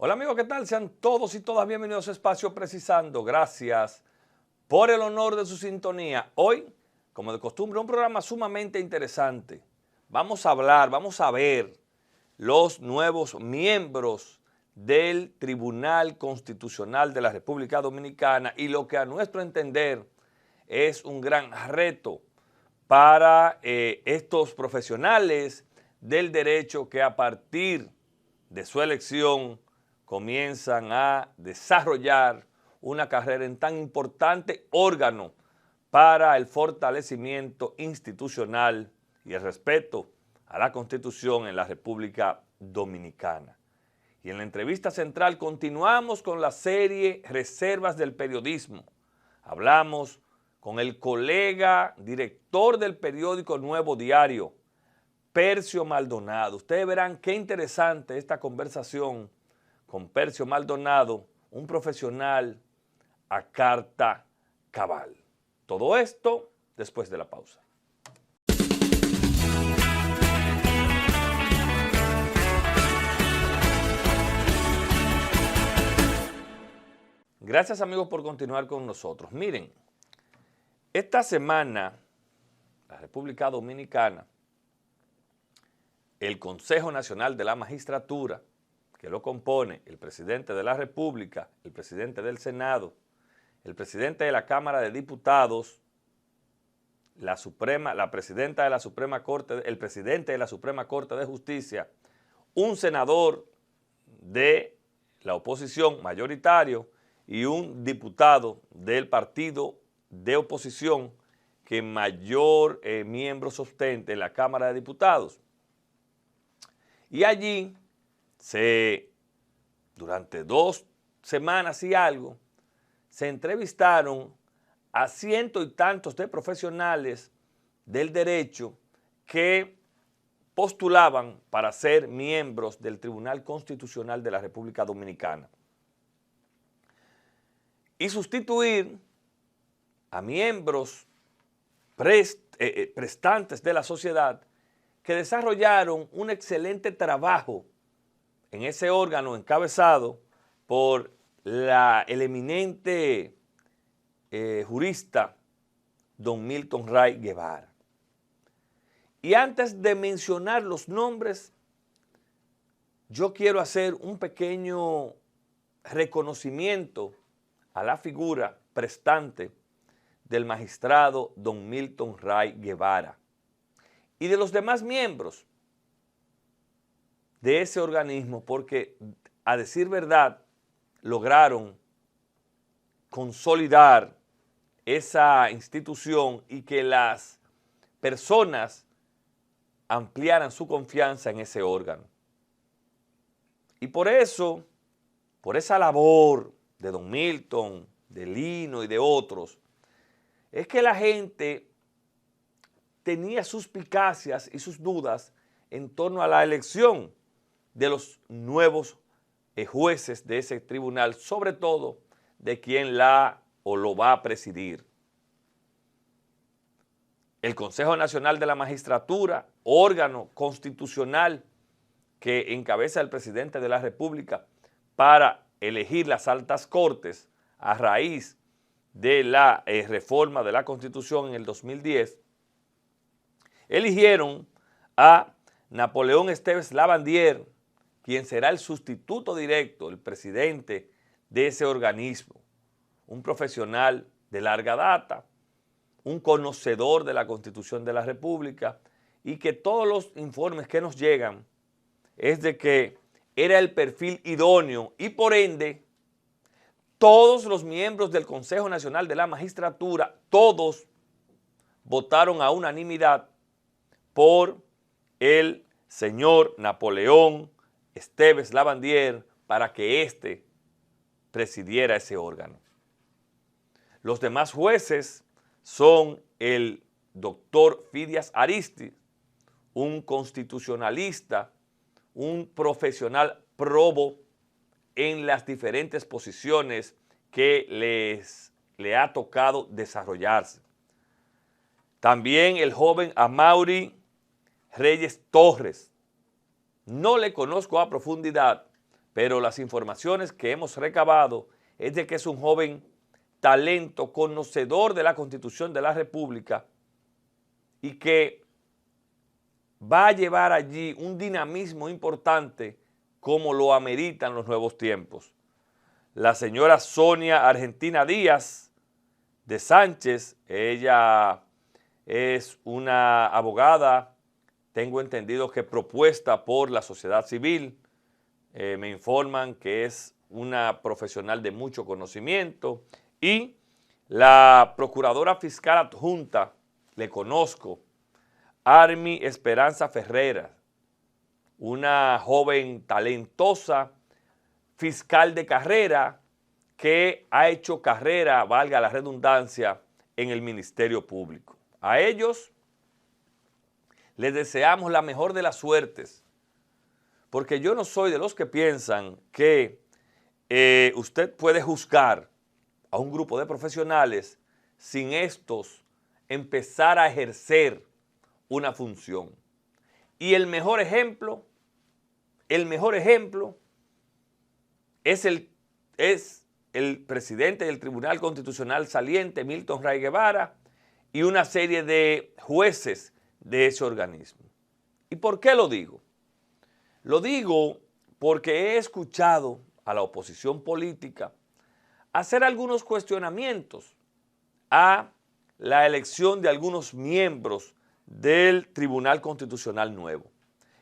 Hola amigos, ¿qué tal? Sean todos y todas bienvenidos a Espacio Precisando. Gracias por el honor de su sintonía. Hoy, como de costumbre, un programa sumamente interesante. Vamos a ver los nuevos miembros del Tribunal Constitucional de la República Dominicana y lo que a nuestro entender es un gran reto para estos profesionales del derecho que a partir de su elección comienzan a desarrollar una carrera en tan importante órgano para el fortalecimiento institucional y el respeto a la Constitución en la República Dominicana. Y en la entrevista central continuamos con la serie Reservas del Periodismo. Hablamos con el colega director del periódico Nuevo Diario, Percio Maldonado. Ustedes verán qué interesante esta conversación con Percio Maldonado, un profesional a carta cabal. Todo esto después de la pausa. Gracias amigos por continuar con nosotros. Miren, esta semana la República Dominicana, el Consejo Nacional de la Magistratura, que lo compone el presidente de la República, el presidente del Senado, el presidente de la Cámara de Diputados, la presidenta de la Suprema Corte, el presidente de la Suprema Corte de Justicia, un senador de la oposición mayoritario y un diputado del partido de oposición que mayor miembro ostente en la Cámara de Diputados. Y allí durante 2 semanas y algo, se entrevistaron a cientos y tantos de profesionales del derecho que postulaban para ser miembros del Tribunal Constitucional de la República Dominicana y sustituir a miembros prestantes de la sociedad que desarrollaron un excelente trabajo en ese órgano encabezado por el eminente jurista don Milton Ray Guevara. Y antes de mencionar los nombres, yo quiero hacer un pequeño reconocimiento a la figura prestante del magistrado don Milton Ray Guevara y de los demás miembros de ese organismo, porque a decir verdad lograron consolidar esa institución y que las personas ampliaran su confianza en ese órgano. Y por eso, por esa labor de don Milton, de Lino y de otros, es que la gente tenía suspicacias y sus dudas en torno a la elección de los nuevos jueces de ese tribunal, sobre todo de quien lo va a presidir. El Consejo Nacional de la Magistratura, órgano constitucional que encabeza el presidente de la República para elegir las altas cortes a raíz de la reforma de la Constitución en el 2010, eligieron a Napoleón Esteves Lavandier, quien será el sustituto directo, el presidente de ese organismo, un profesional de larga data, un conocedor de la Constitución de la República y que todos los informes que nos llegan es de que era el perfil idóneo y por ende todos los miembros del Consejo Nacional de la Magistratura, todos votaron a unanimidad por el señor Napoleón Esteves Lavandier para que éste presidiera ese órgano. Los demás jueces son el doctor Fidias Aristides, un constitucionalista, un profesional probo en las diferentes posiciones que le ha tocado desarrollarse. También el joven Amaury Reyes Torres. No le conozco a profundidad, pero las informaciones que hemos recabado es de que es un joven talento, conocedor de la Constitución de la República y que va a llevar allí un dinamismo importante como lo ameritan los nuevos tiempos. La señora Sonia Argentina Díaz de Sánchez, ella es una abogada, tengo entendido que propuesta por la sociedad civil, me informan que es una profesional de mucho conocimiento, y la procuradora fiscal adjunta, le conozco, Armi Esperanza Ferreira, una joven talentosa, fiscal de carrera, que ha hecho carrera, valga la redundancia, en el Ministerio Público. A ellos les deseamos la mejor de las suertes, porque yo no soy de los que piensan que usted puede juzgar a un grupo de profesionales sin estos empezar a ejercer una función. Y el mejor ejemplo es el presidente del Tribunal Constitucional saliente, Milton Ray Guevara, y una serie de jueces de ese organismo. ¿Y por qué lo digo? Lo digo porque he escuchado a la oposición política hacer algunos cuestionamientos a la elección de algunos miembros del Tribunal Constitucional nuevo,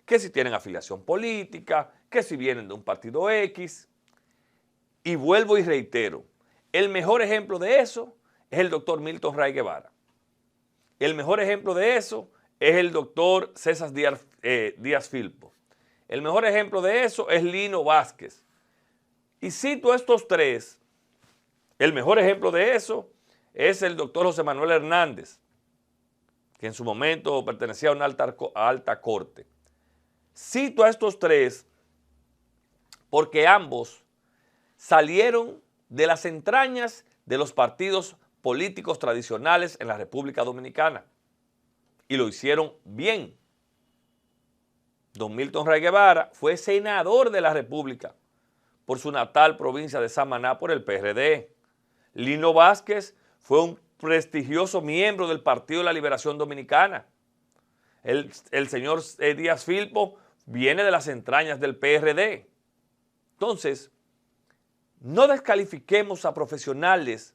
que si tienen afiliación política, que si vienen de un partido X, y vuelvo y reitero, el mejor ejemplo de eso es el doctor Milton Ray Guevara. El mejor ejemplo de eso es el doctor César Díaz Filpo. El mejor ejemplo de eso es Lino Vázquez. Y cito a estos tres. El mejor ejemplo de eso es el doctor José Manuel Hernández, que en su momento pertenecía a una alta corte. Cito a estos tres porque ambos salieron de las entrañas de los partidos políticos tradicionales en la República Dominicana y lo hicieron bien. Don Milton Ray Guevara fue senador de la República por su natal provincia de Samaná por el PRD. Lino Vázquez fue un prestigioso miembro del Partido de la Liberación Dominicana. El señor Díaz Filpo viene de las entrañas del PRD. Entonces, no descalifiquemos a profesionales,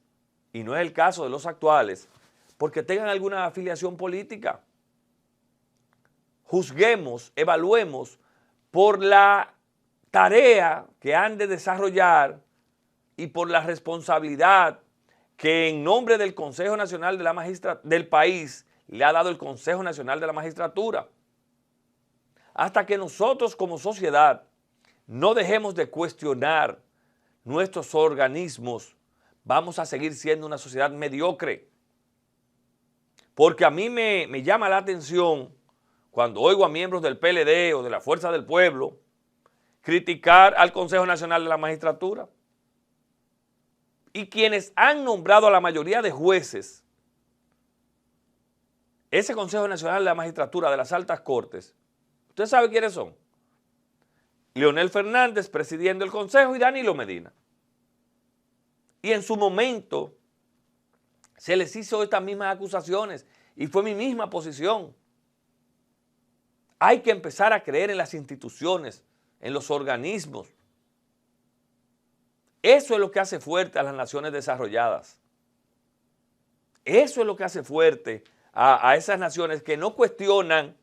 y no es el caso de los actuales, porque tengan alguna afiliación política. Juzguemos, evaluemos por la tarea que han de desarrollar y por la responsabilidad que en nombre del Consejo Nacional de la Magistratura del país le ha dado el Consejo Nacional de la Magistratura. Hasta que nosotros como sociedad no dejemos de cuestionar nuestros organismos, vamos a seguir siendo una sociedad mediocre. Porque a mí me llama la atención cuando oigo a miembros del PLD o de la Fuerza del Pueblo criticar al Consejo Nacional de la Magistratura. Y quienes han nombrado a la mayoría de jueces, ese Consejo Nacional de la Magistratura de las Altas Cortes, ¿usted sabe quiénes son? Leonel Fernández presidiendo el Consejo y Danilo Medina. Y en su momento se les hizo estas mismas acusaciones y fue mi misma posición. Hay que empezar a creer en las instituciones, en los organismos. Eso es lo que hace fuerte a las naciones desarrolladas. Eso es lo que hace fuerte a esas naciones que no cuestionan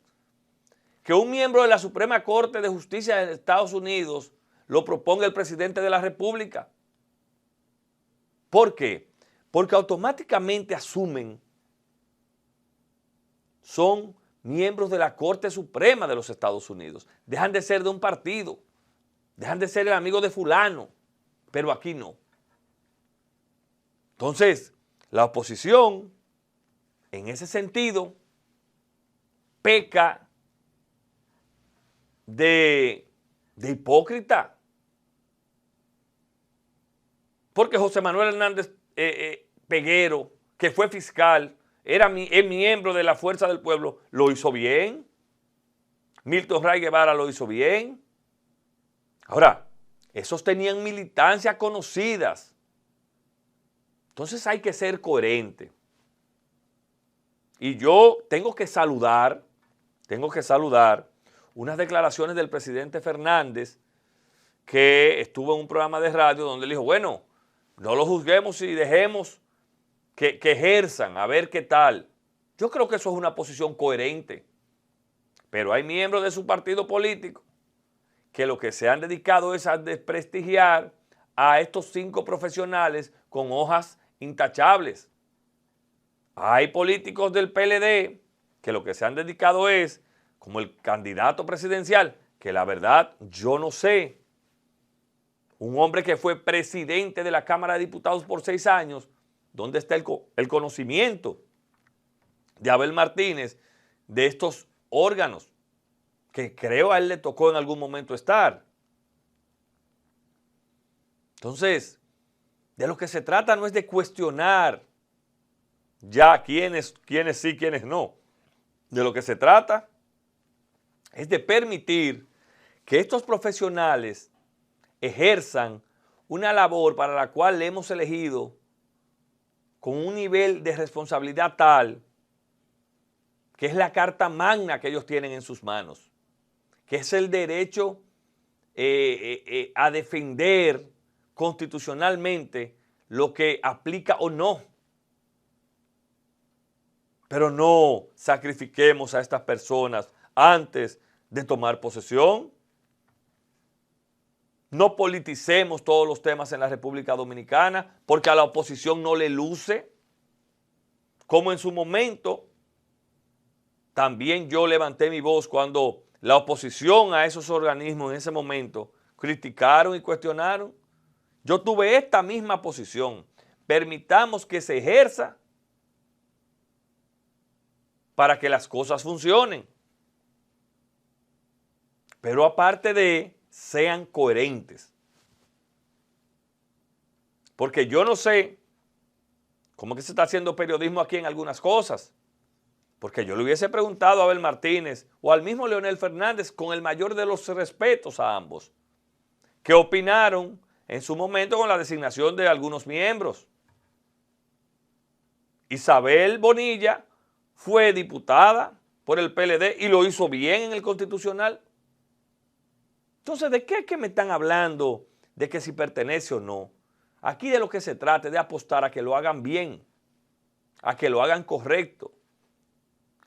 que un miembro de la Suprema Corte de Justicia de Estados Unidos lo proponga el presidente de la República. ¿Por qué? Porque automáticamente asumen, son miembros de la Corte Suprema de los Estados Unidos. Dejan de ser de un partido, dejan de ser el amigo de fulano, pero aquí no. Entonces, la oposición, en ese sentido, peca de hipócrita. Porque José Manuel Hernández Peguero, que fue fiscal, es miembro de la Fuerza del Pueblo, lo hizo bien. Milton Ray Guevara lo hizo bien. Ahora, Esos tenían militancias conocidas. Entonces hay que ser coherente. Y yo tengo que saludar unas declaraciones del presidente Fernández, que estuvo en un programa de radio donde él dijo, bueno, no lo juzguemos y dejemos que ejerzan, a ver qué tal. Yo creo que eso es una posición coherente, pero hay miembros de su partido político que lo que se han dedicado es a desprestigiar a estos 5 profesionales con hojas intachables. Hay políticos del PLD que lo que se han dedicado es, como el candidato presidencial, que la verdad yo no sé, un hombre que fue presidente de la Cámara de Diputados por 6 años, ¿dónde está el conocimiento de Abel Martínez de estos órganos que creo a él le tocó en algún momento estar? Entonces, de lo que se trata no es de cuestionar ya quiénes sí, quiénes no. De lo que se trata es de permitir que estos profesionales ejerzan una labor para la cual le hemos elegido con un nivel de responsabilidad tal que es la carta magna que ellos tienen en sus manos, que es el derecho a defender constitucionalmente lo que aplica o no. Pero no sacrifiquemos a estas personas antes de tomar posesión. No politicemos todos los temas en la República Dominicana porque a la oposición no le luce. Como en su momento, también yo levanté mi voz cuando la oposición a esos organismos en ese momento criticaron y cuestionaron. Yo tuve esta misma posición. Permitamos que se ejerza para que las cosas funcionen. Pero aparte de, sean coherentes. Porque yo no sé cómo que se está haciendo periodismo aquí en algunas cosas. Porque yo le hubiese preguntado a Abel Martínez o al mismo Leonel Fernández, con el mayor de los respetos a ambos, qué opinaron en su momento con la designación de algunos miembros. Isabel Bonilla fue diputada por el PLD y lo hizo bien en el Constitucional. Entonces, ¿de qué es que me están hablando de que si pertenece o no? Aquí de lo que se trata es de apostar a que lo hagan bien, a que lo hagan correcto,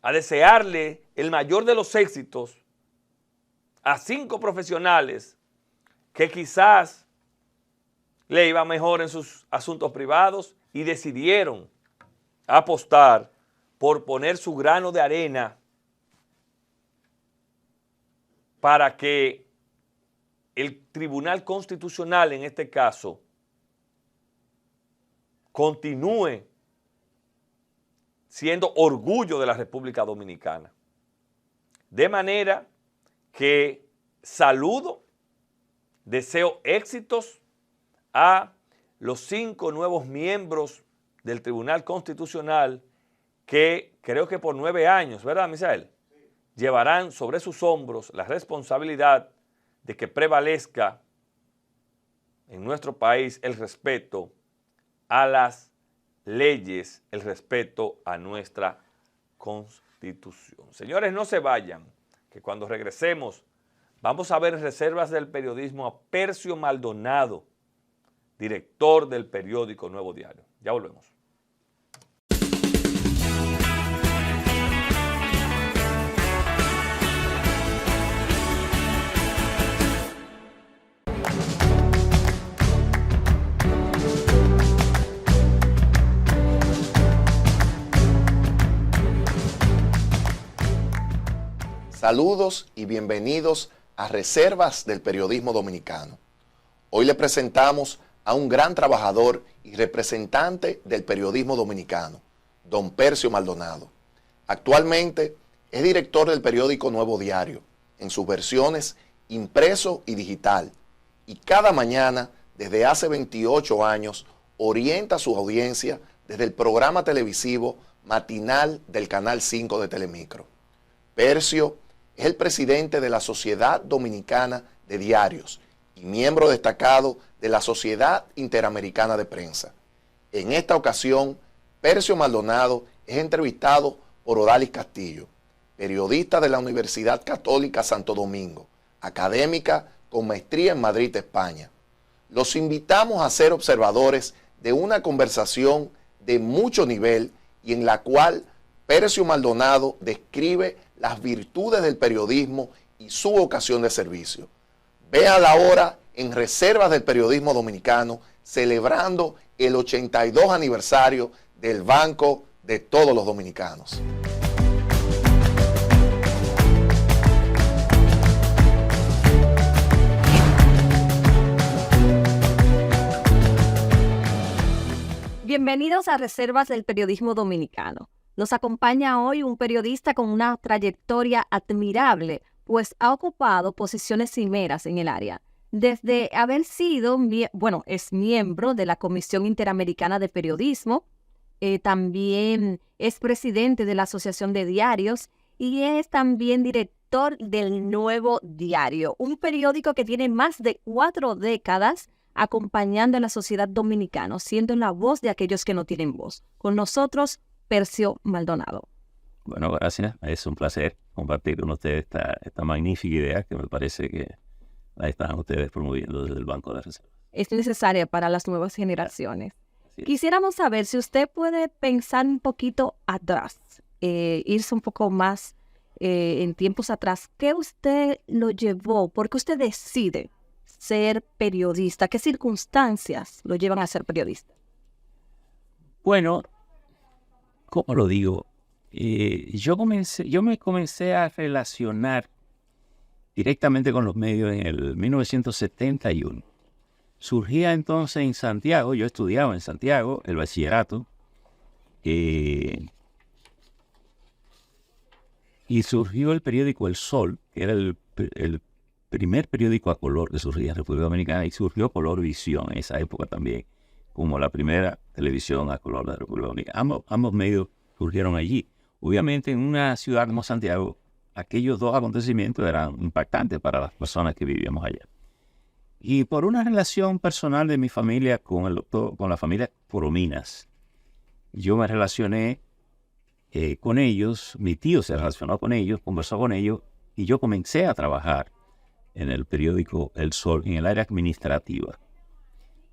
a desearle el mayor de los éxitos a 5 profesionales que quizás le iba mejor en sus asuntos privados y decidieron apostar por poner su grano de arena para que el Tribunal Constitucional, en este caso, continúe siendo orgullo de la República Dominicana. De manera que saludo, deseo éxitos a los 5 nuevos miembros del Tribunal Constitucional que creo que por 9 años, ¿verdad, Misael? Sí. Llevarán sobre sus hombros la responsabilidad de que prevalezca en nuestro país el respeto a las leyes, el respeto a nuestra Constitución. Señores, no se vayan, que cuando regresemos vamos a ver en Reservas del Periodismo a Percio Maldonado, director del periódico Nuevo Diario. Ya volvemos. Saludos y bienvenidos a Reservas del Periodismo Dominicano. Hoy le presentamos a un gran trabajador y representante del periodismo dominicano, don Percio Maldonado. Actualmente es director del periódico Nuevo Diario, en sus versiones impreso y digital, y cada mañana, desde hace 28 años, orienta a su audiencia desde el programa televisivo matinal del Canal 5 de Telemicro. Percio es el presidente de la Sociedad Dominicana de Diarios y miembro destacado de la Sociedad Interamericana de Prensa. En esta ocasión, Percio Maldonado es entrevistado por Odalis Castillo, periodista de la Universidad Católica Santo Domingo, académica con maestría en Madrid, España. Los invitamos a ser observadores de una conversación de mucho nivel y en la cual Percio Maldonado describe las virtudes del periodismo y su vocación de servicio. Véala ahora en Reservas del Periodismo Dominicano, celebrando el 82 aniversario del Banco de Todos los Dominicanos. Bienvenidos a Reservas del Periodismo Dominicano. Nos acompaña hoy un periodista con una trayectoria admirable, pues ha ocupado posiciones cimeras en el área. Desde haber sido, es miembro de la Comisión Interamericana de Periodismo, también es presidente de la Asociación de Diarios y es también director del Nuevo Diario, un periódico que tiene más de 4 décadas acompañando a la sociedad dominicana, siendo la voz de aquellos que no tienen voz. Con nosotros, Percio Maldonado. Bueno, gracias. Es un placer compartir con ustedes esta magnífica idea que me parece que la están ustedes promoviendo desde el Banco de Reservas. Es necesaria para las nuevas generaciones. Quisiéramos saber si usted puede pensar un poquito atrás, irse un poco más en tiempos atrás. ¿Qué usted lo llevó? ¿Por qué usted decide ser periodista? ¿Qué circunstancias lo llevan a ser periodista? Bueno, ¿cómo lo digo? Yo me comencé a relacionar directamente con los medios en el 1971. Surgía entonces en Santiago, yo estudiaba en Santiago, el bachillerato, y surgió el periódico El Sol, que era el primer periódico a color que surgía en República Dominicana, y surgió Color Visión en esa época también, como la primera televisión a color de la República Dominicana. Ambos medios surgieron allí. Obviamente en una ciudad como Santiago, aquellos dos acontecimientos eran impactantes para las personas que vivíamos allá. Y por una relación personal de mi familia con la familia Corominas, yo me relacioné con ellos, mi tío se relacionó con ellos, conversó con ellos, y yo comencé a trabajar en el periódico El Sol, en el área administrativa.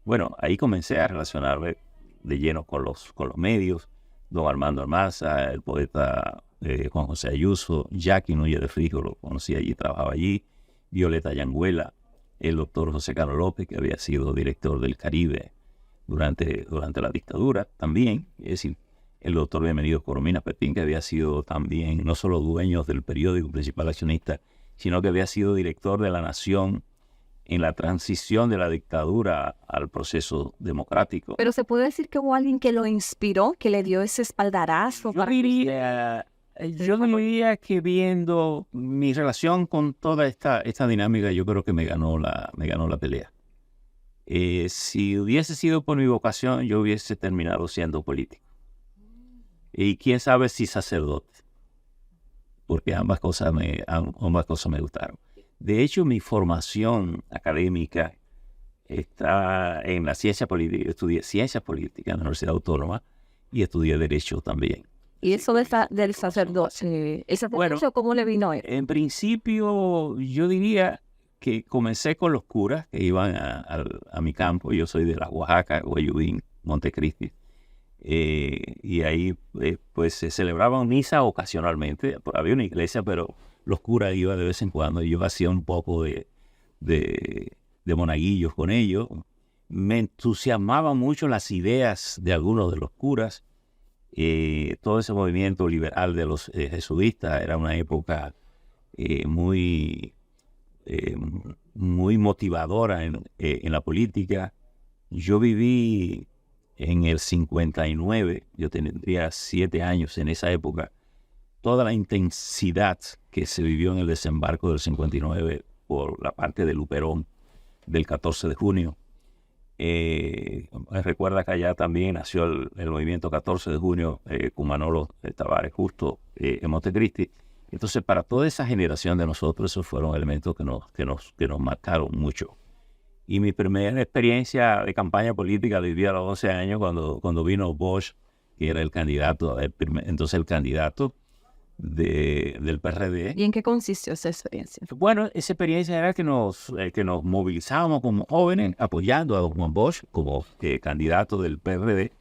Bueno, ahí comencé a relacionarme de lleno con los medios. Don Armando Almanza, el poeta Juan José Ayuso, Jackie Núñez de Frijo, lo conocí allí, trabajaba allí, Violeta Yanguela, el doctor José Carlos López, que había sido director del Caribe durante la dictadura también, es decir, el doctor Bienvenido Corominas Pepín, que había sido también no solo dueño del periódico, principal accionista, sino que había sido director de La Nación en la transición de la dictadura al proceso democrático. Pero se puede decir que hubo alguien que lo inspiró, que le dio ese espaldarazo. Yo diría que viendo mi relación con toda esta dinámica, yo creo que me ganó la pelea. Si hubiese sido por mi vocación, yo hubiese terminado siendo político. Y quién sabe si sacerdote, porque ambas cosas me gustaron. De hecho, mi formación académica está en la ciencia política. Yo estudié ciencias políticas en la Universidad Autónoma y estudié Derecho también. ¿Y eso del sacerdote? Bueno, ¿cómo le vino? En principio, yo diría que comencé con los curas que iban a mi campo. Yo soy de la Oaxaca, Guayubín, Montecristi. Y ahí pues se celebraban misa ocasionalmente. Había una iglesia, pero los curas iban de vez en cuando y yo hacía un poco de monaguillos con ellos. Me entusiasmaban mucho las ideas de algunos de los curas. Todo ese movimiento liberal de los jesuitas era una época muy motivadora en la política. Yo viví en el 59, yo tendría 7 años en esa época, toda la intensidad que se vivió en el desembarco del 59 por la parte de Luperón del 14 de junio. Recuerda que allá también nació el movimiento 14 de junio con Manolo Tavares justo en Montecristi. Entonces, para toda esa generación de nosotros, esos fueron elementos que nos marcaron mucho. Y mi primera experiencia de campaña política la viví a los 12 años cuando vino Bosch, que era el candidato, entonces el candidato del PRD. ¿Y en qué consistió esa experiencia? Bueno, esa experiencia era que nos movilizábamos como jóvenes apoyando a don Juan Bosch como candidato del PRD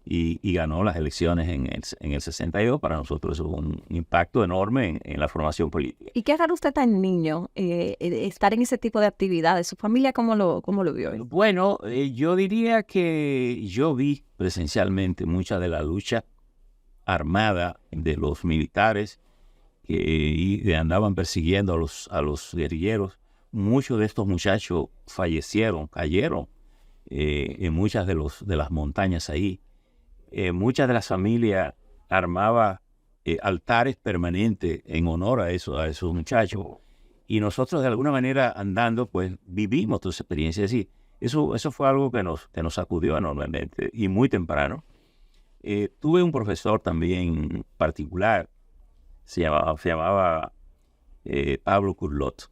y ganó las elecciones en el 62. Para nosotros eso fue un impacto enorme en la formación política. ¿Y qué raro usted tan niño estar en ese tipo de actividades? ¿Su familia cómo lo vio? Bueno, yo diría que yo vi presencialmente mucha de la lucha armada de los militares que andaban persiguiendo a los guerrilleros. Muchos de estos muchachos cayeron en muchas de las montañas ahí. Muchas de las familias armaban altares permanentes en honor a esos muchachos. Y nosotros de alguna manera andando, pues vivimos toda esa experiencia. Así, eso fue algo que nos sacudió enormemente y muy temprano. Tuve un profesor también particular, se llamaba Pablo Curlot.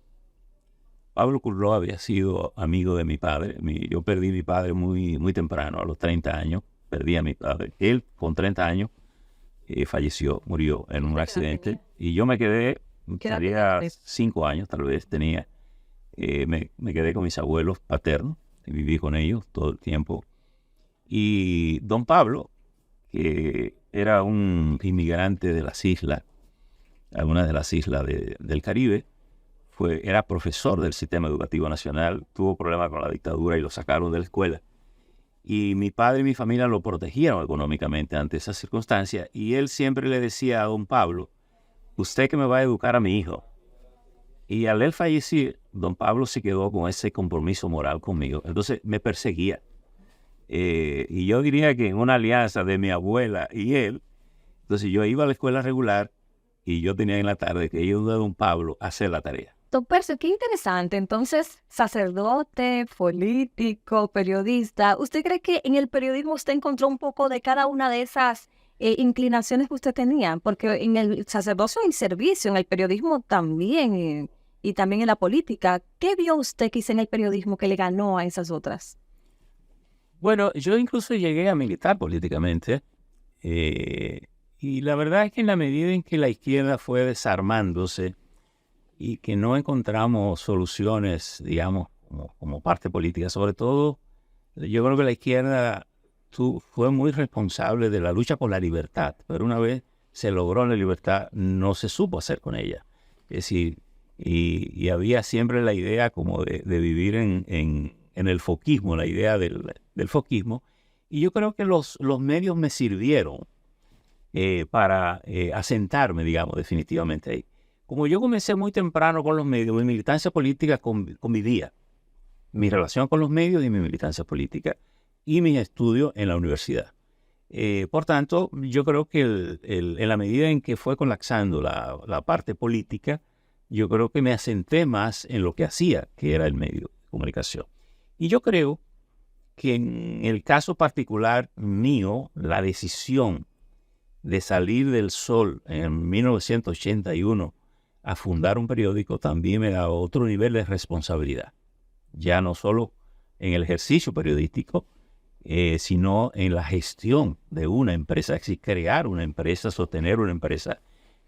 Pablo Curlot había sido amigo de mi padre. Yo perdí a mi padre muy, muy temprano, a los 30 años. Perdí a mi padre. Él, con 30 años, murió en un accidente. Y yo me quedé, tenía 5 años tal vez, tenía. Me quedé con mis abuelos paternos y viví con ellos todo el tiempo. Y don Pablo, que era un inmigrante de las islas, algunas de las islas del Caribe, era profesor del sistema educativo nacional, tuvo problemas con la dictadura y lo sacaron de la escuela. Y mi padre y mi familia lo protegieron económicamente ante esas circunstancias, y él siempre le decía a don Pablo, usted que me va a educar a mi hijo. Y al él fallecer, don Pablo se quedó con ese compromiso moral conmigo, entonces me perseguía. Y yo diría que en una alianza de mi abuela y él, entonces yo iba a la escuela regular y yo tenía en la tarde que ir a don Pablo a hacer la tarea. Don Percio, qué interesante. Entonces, sacerdote, político, periodista. ¿Usted cree que en el periodismo usted encontró un poco de cada una de esas inclinaciones que usted tenía? Porque en el sacerdocio hay servicio, en el periodismo también, y también en la política. ¿Qué vio usted que hizo en el periodismo que le ganó a esas otras? Bueno, yo incluso llegué a militar políticamente, y la verdad es que en la medida en que la izquierda fue desarmándose y que no encontramos soluciones, digamos, como parte política, sobre todo, yo creo que la izquierda fue muy responsable de la lucha por la libertad, pero una vez se logró la libertad, no se supo hacer con ella. Es decir, y había siempre la idea como de vivir en el foquismo, la idea del foquismo, y yo creo que los medios me sirvieron para asentarme, digamos, definitivamente ahí. Como yo comencé muy temprano con los medios, mi militancia política convivía. Mi relación con los medios y mi militancia política y mis estudios en la universidad. Por tanto, yo creo que en la medida en que fue colapsando la parte política, yo creo que me asenté más en lo que hacía, que era el medio de comunicación. Y yo creo que en el caso particular mío, la decisión de salir del Sol en 1981 a fundar un periódico también me da otro nivel de responsabilidad. Ya no solo en el ejercicio periodístico, sino en la gestión de una empresa, es decir, crear una empresa, sostener una empresa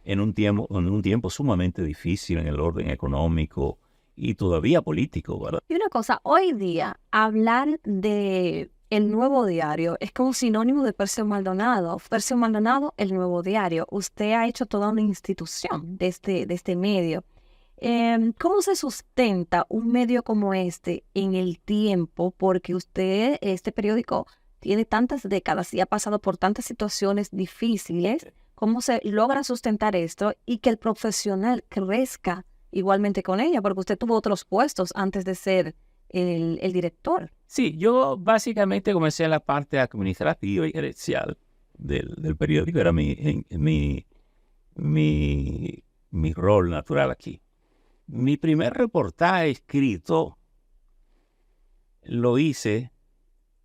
en un tiempo sumamente difícil en el orden económico y todavía político, ¿verdad? Y una cosa, hoy día hablar de El Nuevo Diario es como sinónimo de Percio Maldonado. Percio Maldonado, El Nuevo Diario. Usted ha hecho toda una institución de este medio. ¿Cómo se sustenta un medio como este en el tiempo? Porque usted, este periódico, tiene tantas décadas y ha pasado por tantas situaciones difíciles. ¿Cómo se logra sustentar esto y que el profesional crezca igualmente con ella? Porque usted tuvo otros puestos antes de ser el director. Sí, yo básicamente comencé en la parte administrativa y gerencial del periódico. Era mi rol natural aquí. Mi primer reportaje escrito lo hice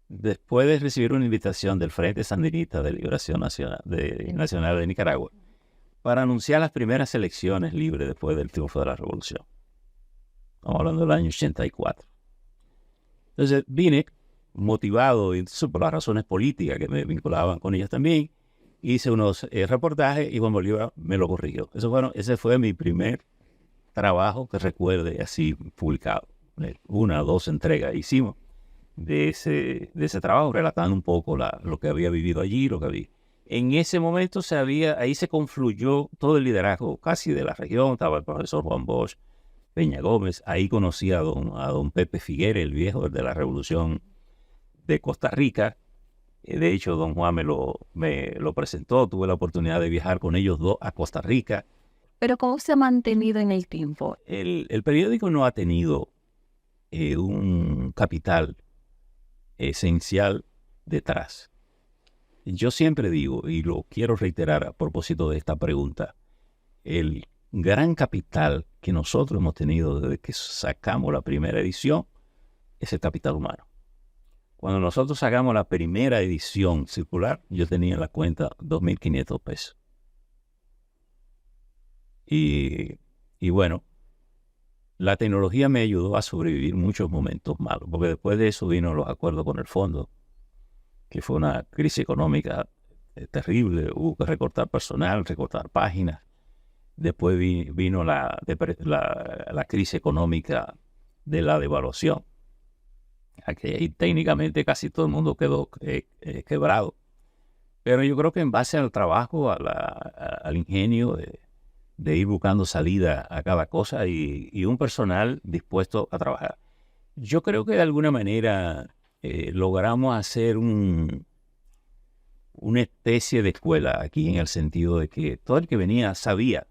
después de recibir una invitación del Frente Sandinista de Liberación Nacional de Nicaragua para anunciar las primeras elecciones libres después del triunfo de la revolución. Estamos hablando del año 84. Entonces vine motivado y por las razones políticas que me vinculaban con ellas también. Hice unos reportajes y Juan Bolívar me lo corrigió. Ese fue mi primer trabajo que recuerde así publicado. 1 o 2 entregas hicimos de ese trabajo, relatando un poco lo que había vivido allí, lo que había. En ese momento ahí se confluyó todo el liderazgo casi de la región. Estaba el profesor Juan Bosch, Peña Gómez. Ahí conocí a don Pepe Figueres, el viejo de la Revolución de Costa Rica. De hecho, don Juan me lo presentó. Tuve la oportunidad de viajar con ellos dos a Costa Rica. Pero ¿cómo se ha mantenido en el tiempo? El periódico no ha tenido un capital esencial detrás. Yo siempre digo, y lo quiero reiterar a propósito de esta pregunta, el gran capital que nosotros hemos tenido desde que sacamos la primera edición es el capital humano. Cuando nosotros sacamos la primera edición circular, yo tenía en la cuenta 2.500 pesos. Y bueno, la tecnología me ayudó a sobrevivir muchos momentos malos, porque después de eso vino los acuerdos con el fondo, que fue una crisis económica terrible. Hubo que recortar personal, recortar páginas. Después vino la crisis económica de la devaluación. Aquí ahí, técnicamente casi todo el mundo quedó quebrado. Pero yo creo que en base al trabajo, al ingenio de ir buscando salida a cada cosa y un personal dispuesto a trabajar. Yo creo que de alguna manera logramos hacer una especie de escuela aquí, en el sentido de que todo el que venía sabía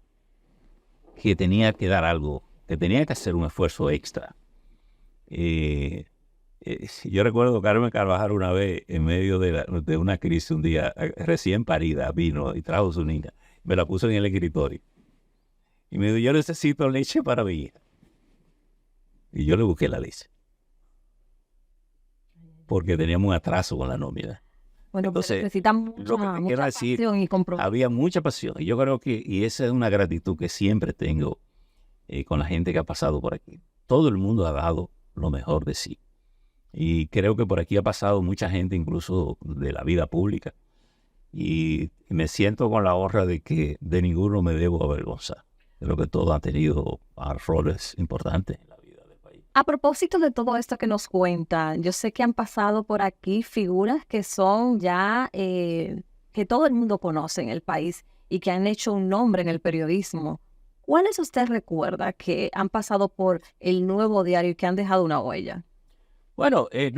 que tenía que dar algo, que tenía que hacer un esfuerzo extra. Yo recuerdo Carmen Carvajal una vez, en medio de una crisis, un día recién parida, vino y trajo su niña, me la puso en el escritorio y me dijo: yo necesito leche para mi hija. Y yo le busqué la leche porque teníamos un atraso con la nómina. Bueno, entonces necesitamos lo que te quiero decir, pasión y compromiso. había mucha pasión, y yo creo y esa es una gratitud que siempre tengo con la gente que ha pasado por aquí. Todo el mundo ha dado lo mejor de sí, y creo que por aquí ha pasado mucha gente, incluso de la vida pública, y me siento con la honra de que de ninguno me debo avergonzar. Creo que todos han tenido roles importantes en la vida del país. A propósito de todo esto que nos cuenta, yo sé que han pasado por aquí figuras que son ya, que todo el mundo conoce en el país y que han hecho un nombre en el periodismo. ¿Cuáles usted recuerda que han pasado por el Nuevo Diario y que han dejado una huella? Bueno, el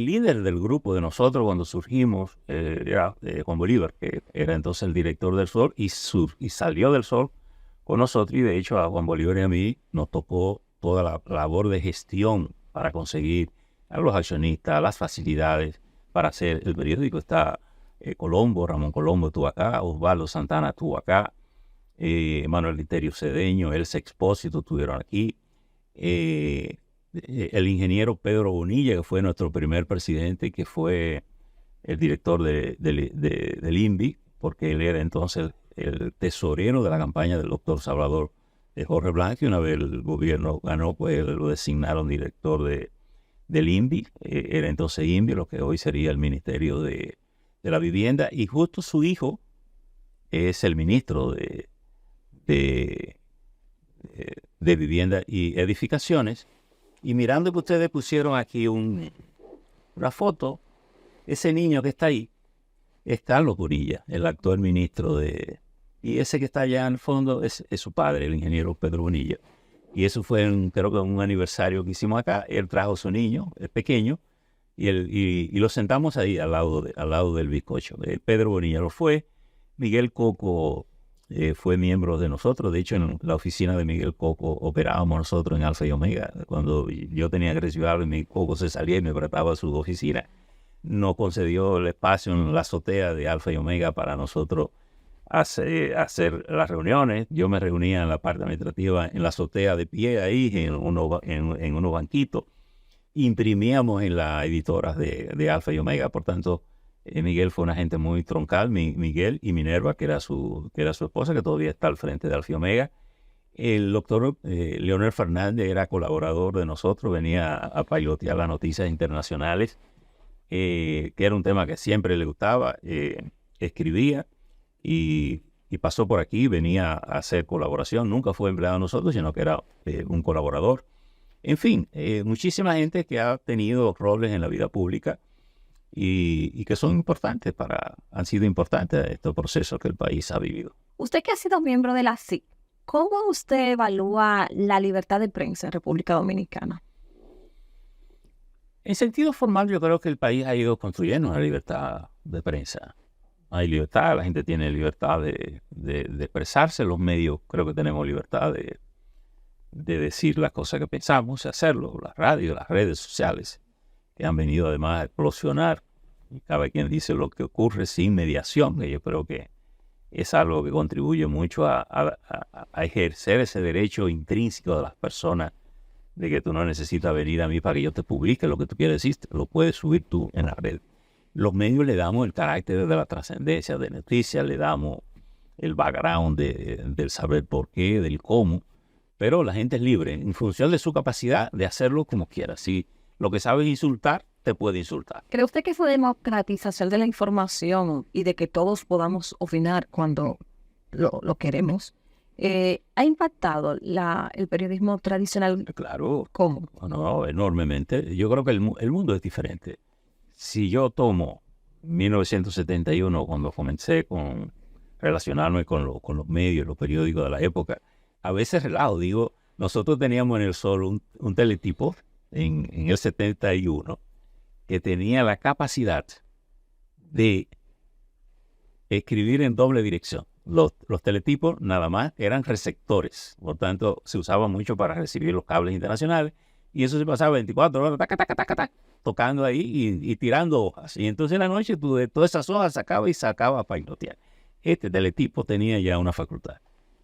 líder del grupo de nosotros cuando surgimos era Juan Bolívar, que era entonces el director del Sol, y salió del Sol con nosotros, y de hecho a Juan Bolívar y a mí nos tocó toda la labor de gestión para conseguir a los accionistas, las facilidades para hacer el periódico. Está Ramón Colombo estuvo acá, Osvaldo Santana estuvo acá, Manuel Literio Cedeño, Elsa Expósito estuvieron aquí, el ingeniero Pedro Bonilla, que fue nuestro primer presidente, que fue el director del INVI, porque él era entonces el tesorero de la campaña del doctor Salvador Jorge Blanco, y una vez el gobierno ganó, pues lo designaron director del INVI. Era entonces INVI, lo que hoy sería el Ministerio de la Vivienda, y justo su hijo es el ministro de Vivienda y Edificaciones. Y mirando que ustedes pusieron aquí una foto, ese niño que está ahí es Carlos Bonilla, el actual ministro y ese que está allá en el fondo es su padre, el ingeniero Pedro Bonilla. Y eso fue creo que un aniversario que hicimos acá. Él trajo a su niño, el pequeño, y lo sentamos ahí al lado del bizcocho. Pedro Bonilla lo fue. Miguel Coco fue miembro de nosotros. De hecho, en la oficina de Miguel Coco operábamos nosotros en Alfa y Omega. Cuando yo tenía que recibir algo y Miguel Coco se salía y me prestaba a su oficina, nos concedió el espacio en la azotea de Alfa y Omega para nosotros hacer las reuniones. Yo me reunía en la parte administrativa en la azotea de pie ahí, en unos banquitos. Imprimíamos en las editoras de Alfa y Omega. Por tanto, Miguel fue una gente muy troncal, Miguel y Minerva, que era su esposa, que todavía está al frente de Alfa y Omega. El doctor Leonel Fernández era colaborador de nosotros, venía a pilotear las noticias internacionales, que era un tema que siempre le gustaba, escribía y pasó por aquí, venía a hacer colaboración, nunca fue empleado de nosotros, sino que era un colaborador. En fin, muchísima gente que ha tenido roles en la vida pública y que son importantes han sido importantes estos procesos que el país ha vivido. Usted que ha sido miembro de la SIC, ¿cómo usted evalúa la libertad de prensa en República Dominicana? En sentido formal, yo creo que el país ha ido construyendo una libertad de prensa. Hay libertad, la gente tiene libertad de expresarse, los medios creo que tenemos libertad de decir las cosas que pensamos y hacerlo. La radio, las redes sociales, que han venido además a explosionar. Y cada quien dice lo que ocurre sin mediación, que yo creo que es algo que contribuye mucho a ejercer ese derecho intrínseco de las personas de que tú no necesitas venir a mí para que yo te publique lo que tú quieres decir, lo puedes subir tú en la red. Los medios le damos el carácter de la trascendencia, de noticias, le damos el background del saber por qué, del cómo, pero la gente es libre en función de su capacidad de hacerlo como quiera. Si lo que sabe es insultar, te puede insultar. ¿Cree usted que esa democratización de la información y de que todos podamos opinar cuando lo queremos ha impactado el periodismo tradicional? Claro. ¿Cómo? No, enormemente. Yo creo que el mundo es diferente. Si yo tomo 1971, cuando comencé con relacionarme con los medios, los periódicos de la época, a veces relajo, digo, nosotros teníamos en El Sol un teletipo en el 71 que tenía la capacidad de escribir en doble dirección. Los teletipos nada más eran receptores, por tanto se usaban mucho para recibir los cables internacionales y eso se pasaba 24 horas taca, taca, taca, taca, tocando ahí y tirando hojas. Y entonces en la noche tú de todas esas hojas sacaba para pilotear. Este teletipo tenía ya una facultad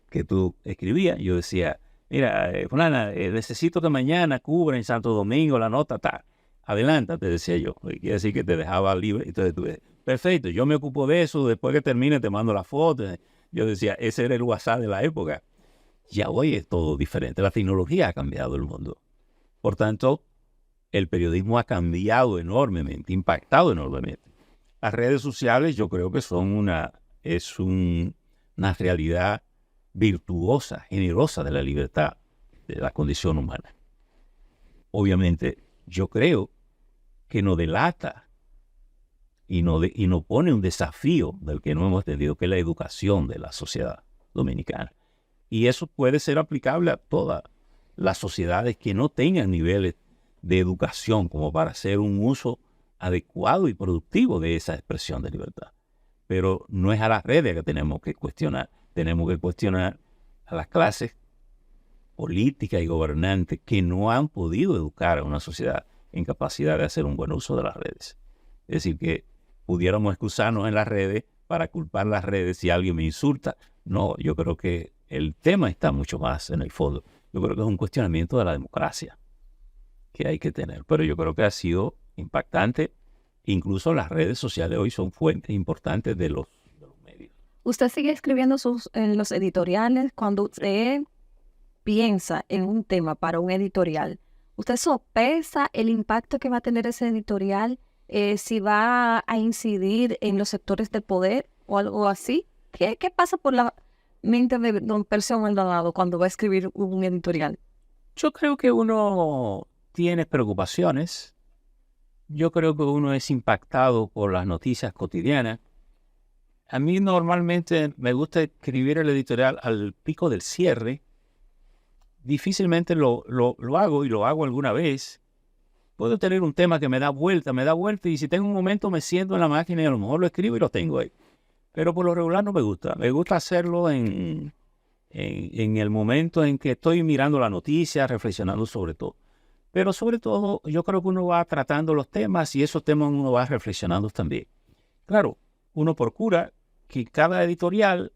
que tú escribías. Yo decía, mira, fulana, necesito que mañana cubra en Santo Domingo la nota tal. Adelanta, te decía yo. Quiere decir que te dejaba libre. Entonces tú decías, perfecto, yo me ocupo de eso. Después que termine te mando la foto. Yo decía, ese era el WhatsApp de la época. Ya hoy es todo diferente. La tecnología ha cambiado el mundo. Por tanto, el periodismo ha cambiado enormemente, impactado enormemente. Las redes sociales yo creo que son una realidad virtuosa, generosa de la libertad, de la condición humana. Obviamente, yo creo que nos delata y nos pone un desafío del que no hemos entendido, que es la educación de la sociedad dominicana. Y eso puede ser aplicable a todas las sociedades que no tengan niveles de educación como para hacer un uso adecuado y productivo de esa expresión de libertad. Pero no es a las redes que tenemos que cuestionar a las clases políticas y gobernantes que no han podido educar a una sociedad en capacidad de hacer un buen uso de las redes. Es decir, que pudiéramos excusarnos en las redes para culpar las redes si alguien me insulta. No, yo creo que el tema está mucho más en el fondo. Yo creo que es un cuestionamiento de la democracia que hay que tener. Pero yo creo que ha sido impactante. Incluso las redes sociales hoy son fuentes importantes de los medios. ¿Usted sigue escribiendo en los editoriales? Cuando usted piensa en un tema para un editorial, ¿usted sopesa el impacto que va a tener ese editorial? Si va a incidir en los sectores de poder o algo así. ¿Qué pasa por la mente de don Percio Maldonado cuando va a escribir un editorial? Yo creo que uno tiene preocupaciones. Yo creo que uno es impactado por las noticias cotidianas. A mí normalmente me gusta escribir el editorial al pico del cierre. Difícilmente lo hago y lo hago alguna vez. Puedo tener un tema que me da vuelta y si tengo un momento me siento en la máquina y a lo mejor lo escribo y lo tengo ahí. Pero por lo regular no me gusta. Me gusta hacerlo en el momento en que estoy mirando la noticia, reflexionando sobre todo. Pero sobre todo yo creo que uno va tratando los temas y esos temas uno va reflexionando también. Claro, uno procura que cada editorial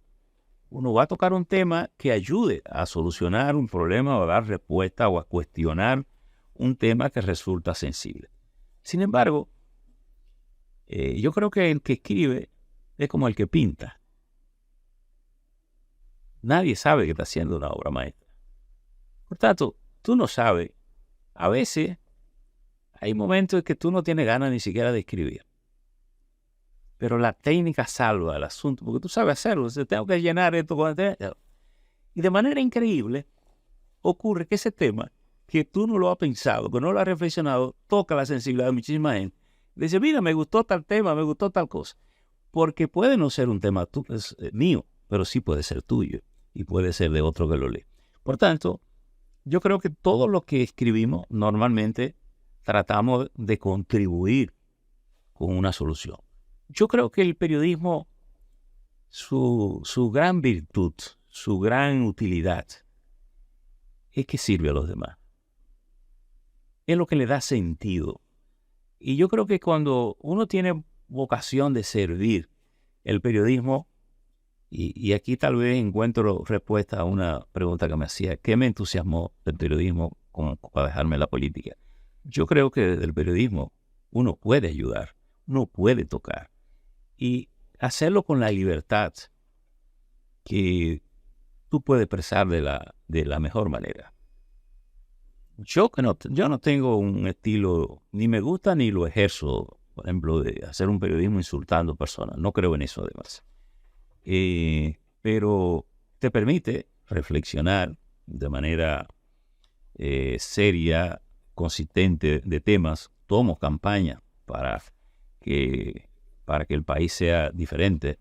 uno va a tocar un tema que ayude a solucionar un problema o a dar respuesta o a cuestionar un tema que resulta sensible. Sin embargo, yo creo que el que escribe es como el que pinta. Nadie sabe que está haciendo una obra maestra. Por tanto, tú no sabes. A veces hay momentos en que tú no tienes ganas ni siquiera de escribir. Pero la técnica salva el asunto, porque tú sabes hacerlo. Si tengo que llenar esto con esto. Y de manera increíble, ocurre que ese tema, que tú no lo has pensado, que no lo has reflexionado, toca la sensibilidad de muchísima gente. Dice, mira, me gustó tal tema, me gustó tal cosa. Porque puede no ser un tema mío, pero sí puede ser tuyo y puede ser de otro que lo lee. Por tanto, yo creo que todo lo que escribimos normalmente tratamos de contribuir con una solución. Yo creo que el periodismo, su gran virtud, su gran utilidad, es que sirve a los demás. Es lo que le da sentido. Y yo creo que cuando uno tiene vocación de servir, el periodismo, y aquí tal vez encuentro respuesta a una pregunta que me hacía, ¿qué me entusiasmó del periodismo como para dejarme la política? Yo creo que desde el periodismo uno puede ayudar, uno puede tocar, y hacerlo con la libertad que tú puedes expresar de la mejor manera. Yo no tengo un estilo, ni me gusta ni lo ejerzo, por ejemplo, de hacer un periodismo insultando personas. No creo en eso, además. Pero te permite reflexionar de manera seria, consistente de temas. Tomo campaña para que el país sea diferente.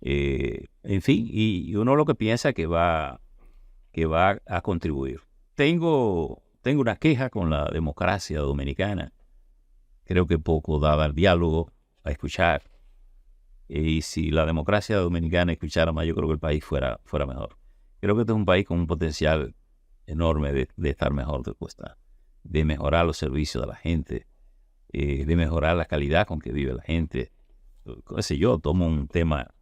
En fin, y uno lo que piensa que va a contribuir. Tengo una queja con la democracia dominicana. Creo que poco daba al diálogo, a escuchar. Y si la democracia dominicana escuchara más, yo creo que el país fuera mejor. Creo que este es un país con un potencial enorme de estar mejor de cuesta, de mejorar los servicios de la gente, de mejorar la calidad con que vive la gente. Qué sé yo, tomo un tema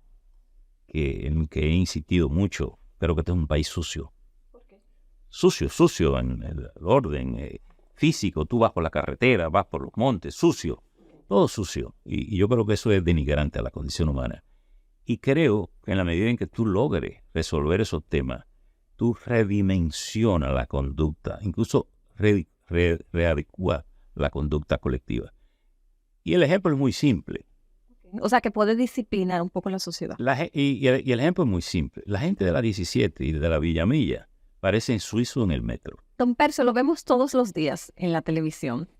en que he insistido mucho. Creo que este es un país sucio. ¿Por qué? Sucio en el orden físico. Tú vas por la carretera, vas por los montes, sucio. Todo sucio. Y yo creo que eso es denigrante a la condición humana. Y creo que en la medida en que tú logres resolver esos temas, tú redimensionas la conducta, incluso readecúas la conducta colectiva. Y el ejemplo es muy simple. O sea, que puede disciplinar un poco la sociedad. Y el ejemplo es muy simple. La gente de la 17 y de la Villamilla parecen suizos en el metro. Don Percio, lo vemos todos los días en la televisión.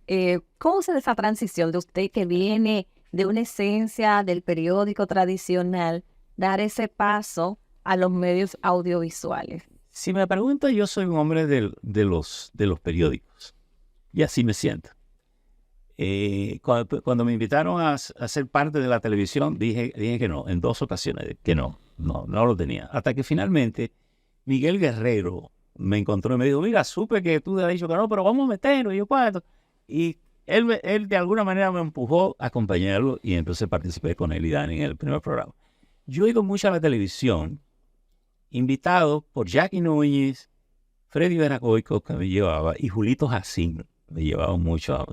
¿Cómo se da esa transición de usted que viene de una esencia del periódico tradicional, dar ese paso a los medios audiovisuales? Si me preguntan, yo soy un hombre de los periódicos. Y así me siento. Cuando me invitaron a ser parte de la televisión, dije que no, en 2 ocasiones, que no lo tenía. Hasta que finalmente Miguel Guerrero me encontró y me dijo, mira, supe que tú has dicho que no, pero vamos a meterlo. Y yo, ¿cuánto? Y él de alguna manera me empujó a acompañarlo y entonces participé con él y Dani en el primer programa. Yo he ido mucho a la televisión, invitado por Jackie Núñez, Freddy Veragoico, que me llevaba, y Julito Jacín. Me llevaba mucho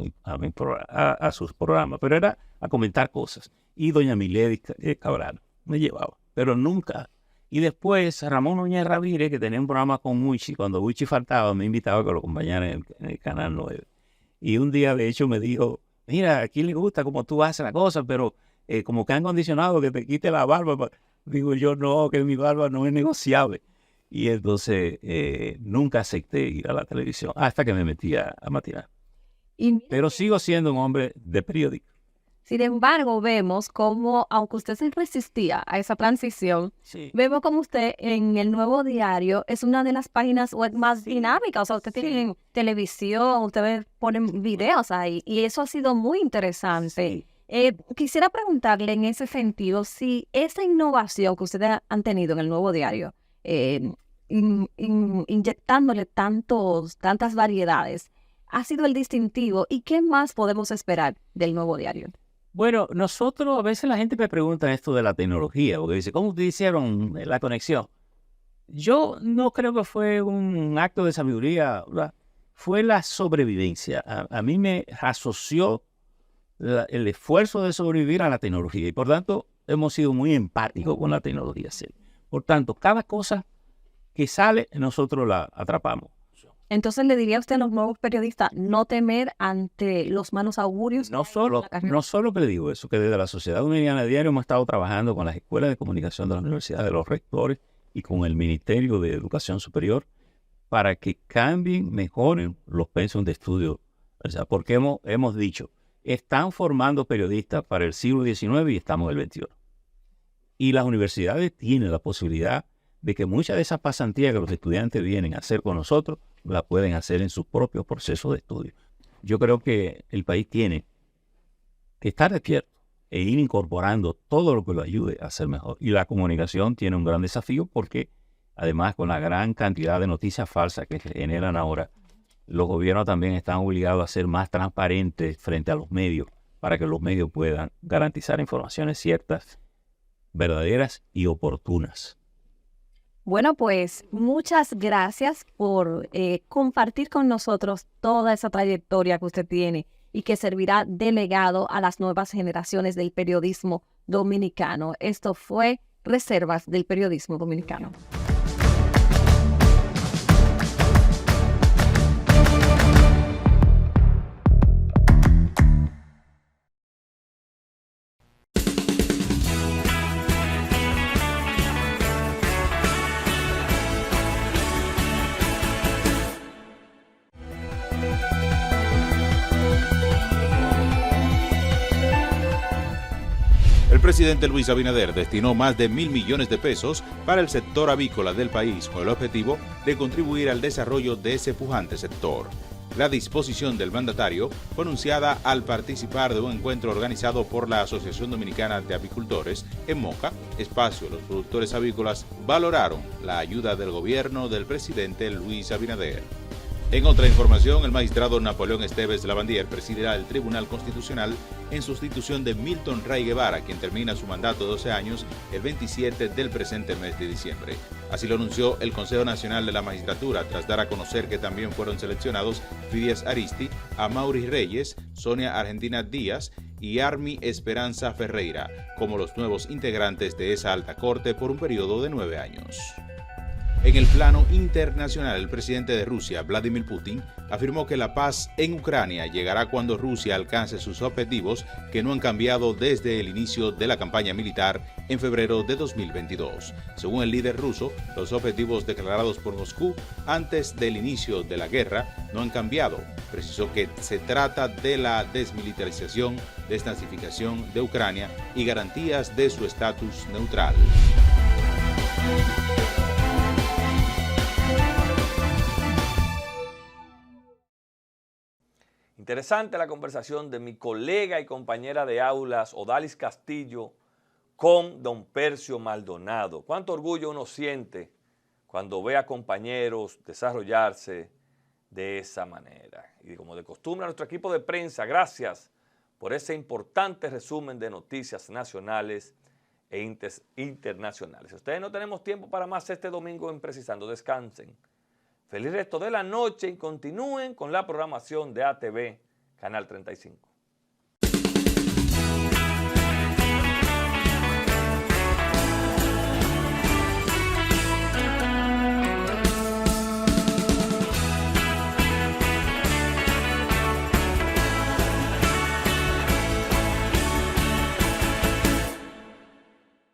a sus programas, pero era a comentar cosas. Y doña Milady Cabral me llevaba, pero nunca. Y después Ramón Núñez Ramírez, que tenía un programa con Muchi, cuando Muchi faltaba, me invitaba a que lo acompañara en el Canal 9. Y un día, de hecho, me dijo, mira, aquí le gusta cómo tú haces la cosa, pero como que han condicionado que te quite la barba. Digo yo, no, que mi barba no es negociable. Y entonces nunca acepté ir a la televisión hasta que me metí a matinar. Pero sigo siendo un hombre de periódico. Sin embargo, vemos cómo, aunque usted se resistía a esa transición, Sí. vemos como usted en el Nuevo Diario es una de las páginas web más dinámicas. O sea, usted tiene televisión, ustedes ponen videos ahí y eso ha sido muy interesante. Quisiera preguntarle en ese sentido si esa innovación que ustedes han tenido en el Nuevo Diario, inyectándole tantas variedades, ha sido el distintivo. ¿Y qué más podemos esperar del Nuevo Diario? Bueno, nosotros, a veces la gente me pregunta esto de la tecnología, porque dice, ¿cómo ustedes hicieron la conexión? Yo no creo que fue un acto de sabiduría, ¿verdad? Fue la sobrevivencia. A mí me asoció el esfuerzo de sobrevivir a la tecnología y por tanto hemos sido muy empáticos con la tecnología. ¿Sí? Por tanto, cada cosa que sale nosotros la atrapamos. Entonces le diría a usted a los nuevos periodistas no temer ante los malos augurios. No solo que le digo eso, que desde la Sociedad Dominicana de Diario hemos estado trabajando con las escuelas de comunicación de la universidad, de los rectores y con el Ministerio de Educación Superior para que cambien, mejoren los pensos de estudio. O sea, porque hemos dicho, están formando periodistas para el siglo XIX y estamos en el XXI. Y las universidades tienen la posibilidad de que muchas de esas pasantías que los estudiantes vienen a hacer con nosotros, la pueden hacer en sus propios procesos de estudio. Yo creo que el país tiene que estar despierto e ir incorporando todo lo que lo ayude a ser mejor. Y la comunicación tiene un gran desafío porque, además, con la gran cantidad de noticias falsas que se generan ahora, los gobiernos también están obligados a ser más transparentes frente a los medios para que los medios puedan garantizar informaciones ciertas, verdaderas y oportunas. Bueno, pues muchas gracias por compartir con nosotros toda esa trayectoria que usted tiene y que servirá de legado a las nuevas generaciones del periodismo dominicano. Esto fue Reservas del Periodismo Dominicano. El presidente Luis Abinader destinó más de 1.000 millones de pesos para el sector avícola del país con el objetivo de contribuir al desarrollo de ese pujante sector. La disposición del mandatario fue anunciada al participar de un encuentro organizado por la Asociación Dominicana de Apicultores en Moca, espacio los productores avícolas valoraron la ayuda del gobierno del presidente Luis Abinader. En otra información, el magistrado Napoleón Esteves Lavandier presidirá el Tribunal Constitucional en sustitución de Milton Ray Guevara, quien termina su mandato de 12 años el 27 del presente mes de diciembre. Así lo anunció el Consejo Nacional de la Magistratura, tras dar a conocer que también fueron seleccionados Fidias Aristi, Amaury Reyes, Sonia Argentina Díaz y Armi Esperanza Ferreira como los nuevos integrantes de esa alta corte por un periodo de 9 años. En el plano internacional, el presidente de Rusia, Vladimir Putin, afirmó que la paz en Ucrania llegará cuando Rusia alcance sus objetivos que no han cambiado desde el inicio de la campaña militar en febrero de 2022. Según el líder ruso, los objetivos declarados por Moscú antes del inicio de la guerra no han cambiado. Precisó que se trata de la desmilitarización, desnazificación de Ucrania y garantías de su estatus neutral. Interesante la conversación de mi colega y compañera de aulas, Odalis Castillo, con don Percio Maldonado. Cuánto orgullo uno siente cuando ve a compañeros desarrollarse de esa manera. Y como de costumbre, a nuestro equipo de prensa, gracias por ese importante resumen de noticias nacionales e internacionales. Ustedes no tenemos tiempo para más este domingo en Precisando. Descansen. Feliz resto de la noche y continúen con la programación de ATV Canal 35.